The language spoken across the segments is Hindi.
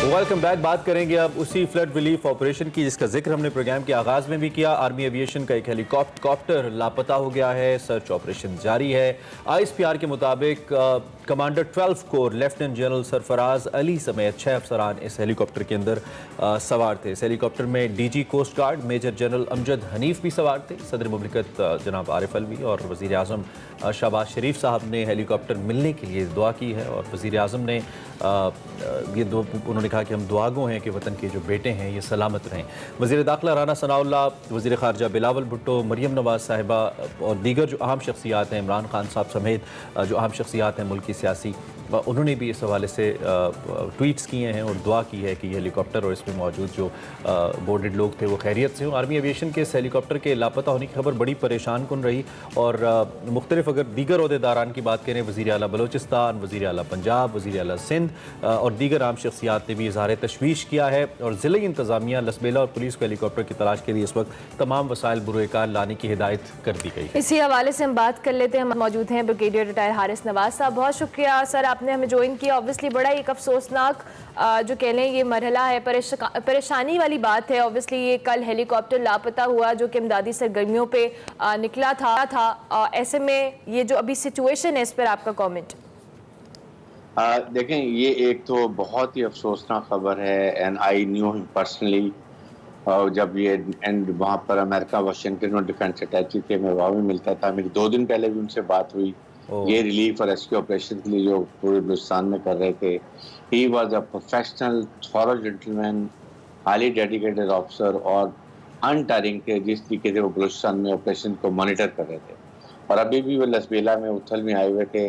Welcome back. बात करेंगे अब उसी फ्लड रिलीफ ऑपरेशन की जिसका जिक्र हमने प्रोग्राम के आगाज में भी किया। आर्मी एविएशन का एक हेलीकॉप्टर लापता हो गया है, सर्च ऑपरेशन जारी है। आईएसपीआर के मुताबिक commander 12 core lieutenant general Sarfaraz Ali समेत 6 अफसरान इस हेलीकॉप्टर के अंदर सवार थे। इस हेलीकॉप्टर में DG coast guard major general Amjad Hanif भी सवार थे। सदर मुमलिकत जनाब आरिफ अलवी और वज़ीर आज़म शहबाज शरीफ साहब ने हेलीकॉप्टर मिलने के लिए दुआ की है और वज़ीर आज़म ने उन्होंने कहा कि हम दुआगो हैं कि वतन के जो बेटे हैं ये सलामत रहें। वज़ीर दाखिला राना सनाउल्लाह, वज़ीर ख़ारजा बिलावल भुट्टो, मरियम नवाज़ साहिबा और दीगर जो अहम शख्सियात हैं, इमरान खान साहब समेत जो अहम शख्सियात हैं मुल्क की सियासी, उन्होंने भी इस हवाले से ट्वीट्स किए हैं और दुआ की है कि ये हेलीकॉप्टर और इसमें मौजूद जो बोर्डेड लोग थे वो खैरियत से हों। आर्मी एविएशन के इस हेलीकॉप्टर के लापता होने की खबर बड़ी परेशान कुन रही और मुख्तलिफ अगर दीगर ओहदेदारान की बात करें, वज़ीर आला बलोचिस्तान, वज़ीर आला पंजाब, वज़ीर आला सिंध और दीगर आम शख्सियात ने भी इज़हार तशवीश किया है और ज़िले इंतज़ामिया, लसबेला और पुलिस को हेलीकॉप्टर की तलाश के लिए इस वक्त तमाम वसाइल बुरोकार लाने की हिदायत कर दी गई है। इसी हवाले से हम बात कर लेते हैं। हम मौजूद हैं ब्रिगेडियर रिटायर हारिस नवाज साहब। बहुत शुक्रिया सर, आपने हमें ज्वाइन किया। ऑब्वियसली बड़ा एक अफसोसनाक जो कह लें ये मरहला है, परेशानी वाली बात है। ऑब्वियसली ये कल हेलीकॉप्टर लापता हुआ जो कि इमदादी सरगर्मियों पे निकला था। ऐसे में ये जो अभी सिचुएशन है इस पर आपका कमेंट? देखें, ये एक तो बहुत ही अफसोसनाक खबर है and I knew him personally. और जब ये एंड वहाँ पर अमेरिका वाशिंगटन और डिफेंस अटैची थे, मैं वहाँ भी मिलता था। मेरी 2 दिन पहले भी उनसे बात हुई ये रिलीफ और रेस्क्यू ऑपरेशन के लिए जो पूरे बलूचिस्तान में कर रहे थे। He was a professional, thorough gentleman, highly dedicated officer और अनटायरिंग थे जिस तरीके से वो बलूचिस्तान में ऑपरेशन को मॉनिटर कर रहे थे। और अभी भी वो लसबेला में उथल में आए हुए थे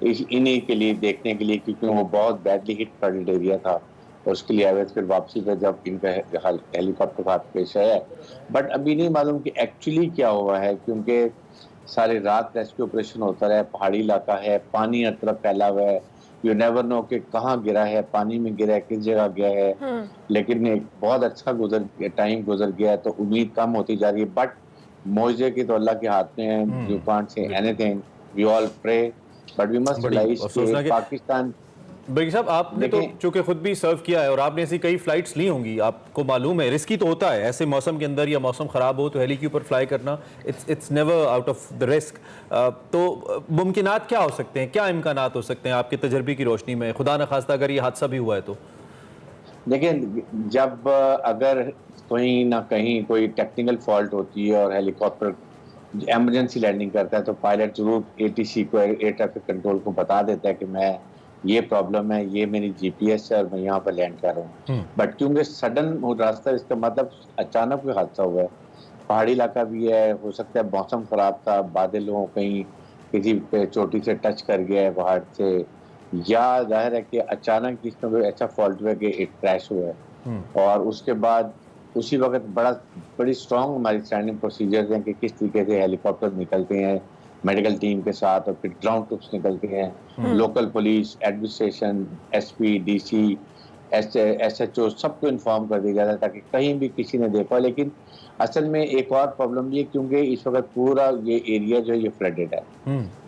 इन्हीं के लिए देखने के लिए, क्योंकि वो बहुत बैडली हिट फ्लडेड एरिया था और उसके लिए आए हुए। फिर वापसी पे जब इनका हेलीकॉप्टर हाथ पेश आया, बट अभी नहीं मालूम कि एक्चुअली क्या हुआ है, क्योंकि सारी रात रेस्क्यू ऑपरेशन होता रहा है। पहाड़ी इलाका है, पानी हर तरफ फैला हुआ है, यू नेवर नो कि कहाँ गिरा है, पानी में गिरा है, किस जगह गया है। लेकिन एक बहुत अच्छा टाइम गुजर गया है, तो उम्मीद कम होती जा रही है। बट मौजे की तो अल्लाह के हाथ में है। You can't say anything, we all pray but we must realise कि पाकिस्तान। ब्रिगेडियर साहब, आपने तो चूंकि खुद भी सर्व किया है और आपने ऐसी कई फ्लाइट्स ली होंगी, आपको मालूम है रिस्की तो होता है ऐसे मौसम के अंदर, या मौसम ख़राब हो तो हेली के ऊपर फ्लाई करना it's never out of the risk. तो मुमकिनात क्या हो सकते हैं, क्या इम्कानात हो सकते हैं आपके तजर्बे की रोशनी में, खुदा न खास्ता अगर ये हादसा भी हुआ है तो? देखिए, जब अगर कहीं ना कहीं कोई टेक्निकल फॉल्ट होती है और हेलीकॉप्टर एमरजेंसी लैंडिंग करता है, तो पायलट जरूर एटीसी को, एयर ट्रैफिक कंट्रोल को बता देता है कि मैं ये प्रॉब्लम है, ये मेरी जीपीएस है और मैं यहाँ पर लैंड कर रहा हूँ। बट क्योंकि सडन रास्ता, इसका मतलब अचानक कोई हादसा हुआ है, पहाड़ी इलाका भी है, हो सकता है मौसम खराब था, बादल हो, कहीं किसी पे चोटी से टच कर गया है पहाड़ से, या जाहिर है कि अचानक इसमें कोई ऐसा फॉल्ट हुआ कि एक क्रैश हुआ है। और उसके बाद उसी वक्त बड़ी स्ट्रॉन्ग हमारी स्टैंडिंग प्रोसीजर्स हैं कि किस तरीके से हेलीकॉप्टर निकलते हैं मेडिकल टीम के साथ, और फिर ग्राउंड ट्रूप्स निकलते हैं, local police, administration, SP, DC, SHO सबको इन्फॉर्म कर दिया जाता है ताकि कहीं भी किसी ने देखा। लेकिन असल में एक और प्रॉब्लम ये, क्योंकि इस वक्त पूरा ये एरिया जो है ये फ्लडेड है,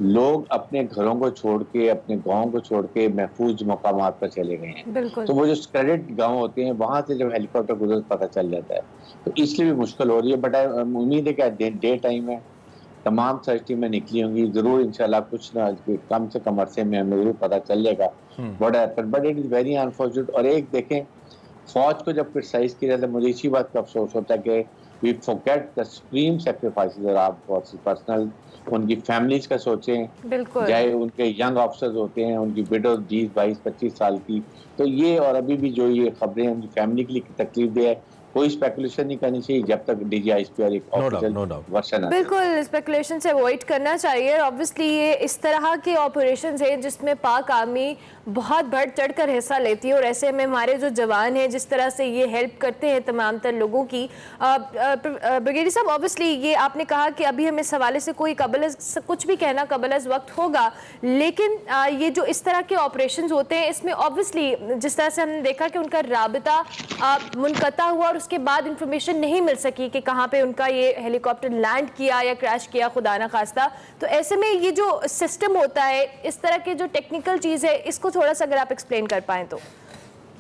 लोग अपने घरों को छोड़ के, अपने गाँव को छोड़ के महफूज मकामात पर चले गए हैं। तो वो जो स्प्रेडेड गाँव होते हैं वहाँ से जब हेलीकॉप्टर गुजर पता चल जाता है, तो इसलिए भी मुश्किल हो रही है। बट उम्मीद है कि डे टाइम है, तमाम सर्च टीमें निकली होंगी, जरूर इंशाल्लाह कुछ ना कम से कम अरसे में हमें जरूर पता चल जाएगा but it is very unfortunate. और एक देखें, फौज को जब क्रिटिसाइज किया जाता है, मुझे इसी बात का अफसोस होता है कि we forget the supreme sacrifices of armed forces personnel. उनकी फैमिलीज का सोचें, चाहे उनके यंग ऑफिसर्स होते हैं, उनकी विडो 20, 22, 25 साल की, तो ये और अभी भी जो ये खबरें उनकी फैमिली के लिए तकलीफ दे है, कोई स्पेकुलेशन नहीं करनी चाहिए जब तक डीजीआईएसपीआर एक ऑफिशियल वर्जन है। बिल्कुल स्पेकुलेशन से अवॉइड करना चाहिए। ऑब्वियसली ये इस तरह के ऑपरेशंस हैं जिसमें पाक आर्मी बहुत बढ़ चढ़ कर हिस्सा लेती है और ऐसे में हमारे जो जवान हैं जिस तरह से ये हेल्प करते हैं तमाम तर लोगों की। ब्रिगेडियर साहब, ऑब्वियसली ये आपने कहा कि अभी हम इस हवाले से कोई कुछ भी कहना कबल वक्त होगा, लेकिन ये जो इस तरह के ऑपरेशंस होते हैं इसमें ऑब्वियसली जिस तरह से हमने देखा कि उनका राबिता मुनक़ता हुआ और उसके बाद इंफॉर्मेशन नहीं मिल सकी कि कहाँ पे उनका ये हेलीकॉप्टर लैंड किया या क्रैश किया, खुदा ना खास्ता। तो ऐसे में ये जो सिस्टम होता है, इस तरह के जो टेक्निकल चीज़ है, इसको थोड़ा सा अगर आप एक्सप्लेन कर पाएँ तो।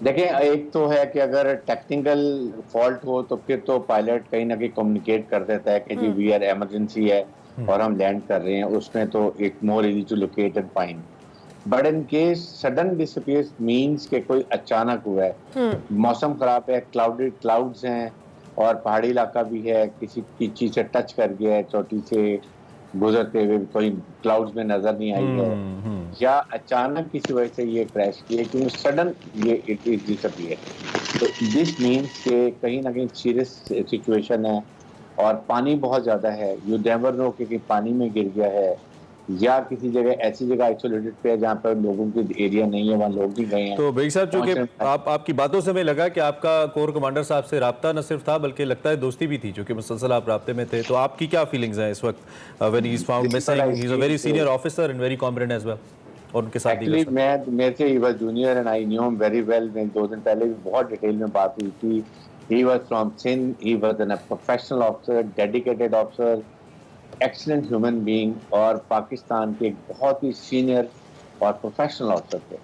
देखिए, एक तो है कि अगर टेक्निकल फॉल्ट हो तो फिर तो पायलट कहीं ना कहीं कम्युनिकेट कर देता है कि जी वी आर इमरजेंसी है और हम लैंड कर रहे हैं, उसमें तो it more easy to locate and find. But in case sudden disappears means के कोई अचानक हुआ है, मौसम खराब है, क्लाउड्स हैं और पहाड़ी इलाका भी है, किसी की चीज से टच कर गया है, चोटी से गुजरते हुए कोई क्लाउड्स में नजर नहीं आई है, या अचानक किसी वजह से ये क्रैश किया, क्योंकि सडन ये इट इज डिसअपीयर। तो दिस मीन्स के कहीं ना कहीं सीरियस सिचुएशन है और पानी बहुत ज्यादा है। यू नेवर नो कि पानी में गिर गया है या किसी जगह ऐसी जगह आइसोलेटेड पे है जहाँ पर लोगों की एरिया नहीं है, वहाँ लोग भी गए हैं। तो बेग साहब, चूंकि आपकी बातों से हमें लगा कि आपका कोर कमांडर साहब से राब्ता न सिर्फ था बल्कि लगता है दोस्ती भी थी, क्योंकि मुसलसल आप राब्ते में थे। तो आपकी क्या फीलिंग्स हैं इस वक्त when he is found missing? He is a very senior officer and very competent as well. और उनके साथ एक्चुअली मेरे से he was junior and I knew him very well. मैं 2 दिन पहले भी बहुत डिटेल में बात हुई थी। He was from Sindh, he was an professional officer, dedicated officer, excellent human being और पाकिस्तान के एक बहुत ही सीनियर और प्रोफेशनल ऑफिसर थे।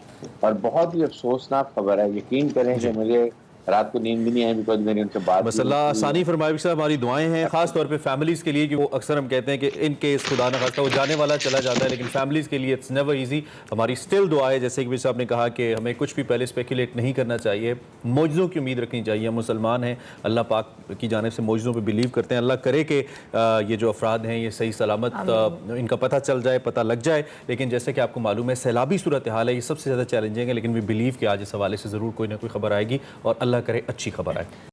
और बहुत ही अफसोसनाक खबर है, यकीन करें कि मुझे रात को नींद भी नहीं आई बिकॉज मेरी उनसे बात। बस अल्लाह आसानी फरमाए साहब। हमारी दुआएं हैं खास तौर पे फैमिलीज़ के लिए, कि वो अक्सर हम कहते हैं कि इन केस खुदा न खास्ता वो जाने वाला चला जाता है, लेकिन फैमिलीज़ के लिए इट्स नेवर इजी। हमारी स्टिल दुआ है, जैसे कि भी साहब ने कहा कि हमें कुछ भी पहले स्पेकुलेट नहीं करना चाहिए, मौजज़ों की उम्मीद रखनी चाहिए। हम मुसलमान हैं, अल्लाह पाक की जानिब से मौजज़ों पर बिलीव करते हैं। अल्लाह करे कि ये जो अफराद हैं ये सही सलामत इनका पता चल जाए, पता लग जाए। लेकिन जैसे कि आपको मालूम है सैलाबी सूरत हाल है, ये सबसे ज़्यादा चैलेंजिंग है, लेकिन वी बिलीव कि आज इस हवाले से ज़रूर कोई ना कोई खबर आएगी और अल्लाह करे अच्छी खबर आए।